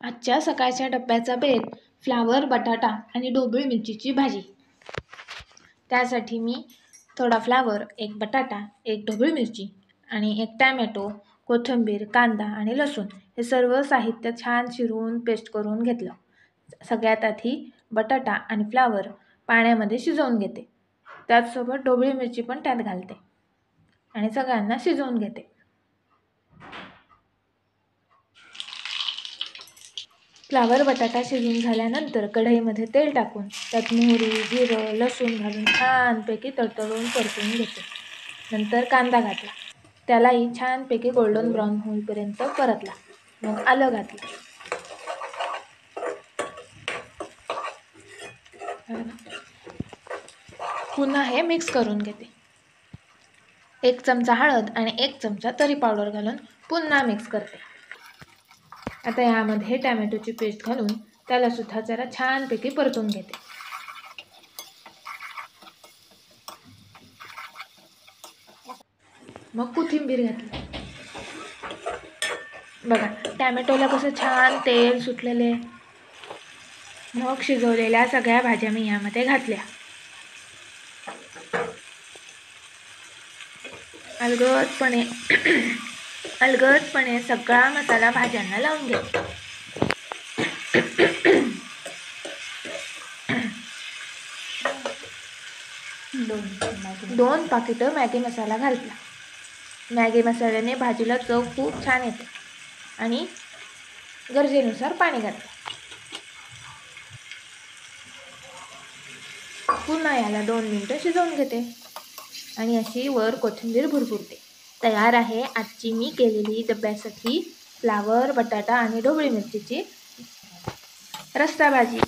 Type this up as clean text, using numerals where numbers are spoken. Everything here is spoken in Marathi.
आजच्या सकाळच्या डब्याचा बेत फ्लावर, बटाटा आणि ढोबळी मिरचीची भाजी. त्यासाठी मी थोडा फ्लावर, एक बटाटा, एक ढोबळी मिरची आणि एक टॅमॅटो, कोथिंबीर, कांदा आणि लसूण हे सर्व साहित्य छान चिरून पेस्ट करून घेतलं. सगळ्यात आधी बटाटा आणि फ्लावर पाण्यामध्ये शिजवून घेते. त्याचसोबत ढोबळी मिरची पण त्यात घालते आणि सगळ्यांना शिजवून घेते. फ्लावर, बटाटा शिजून झाल्यानंतर कढईमध्ये तेल टाकून त्यात मोहरी, जिरं, लसूण घालून छानपैकी तडतडून परतून घेते. नंतर कांदा घातला. त्यालाही छानपैकी गोल्डन ब्राऊन होईपर्यंत परतला. मग आलं घातलं. पुन्हा हे मिक्स करून घेते. 1 चमचा हळद आणि 1 चमचा तरी पावडर घालून पुन्हा मिक्स करते. आता यामध्ये टॅमॅटोची पेस्ट घालून त्याला सुद्धा जरा छानपैकी परतून घेते. मग कोथिंबीर घातली. बघा टॅमॅटोला कसं छान तेल सुटलेले. मग शिजवलेल्या सगळ्या भाज्या मी यामध्ये घातल्या. अलगदपणे सगळा मसाला भाज्यांना लावून घेते. दोन पाकिटं मॅगी मसाला घातला. मॅगी मसाल्याने भाजीला चव खूप छान येते. आणि गरजेनुसार पाणी घातलं. पुन्हा याला 2 मिनिटं शिजवून घेते आणि अशी वर कोथिंबीर भुरभुरते. तयार आहे आजची मी केलेली डब्यासाठी फ्लावर, बटाटा आणि ढोबळी मिरचीची रस्सा भाजी.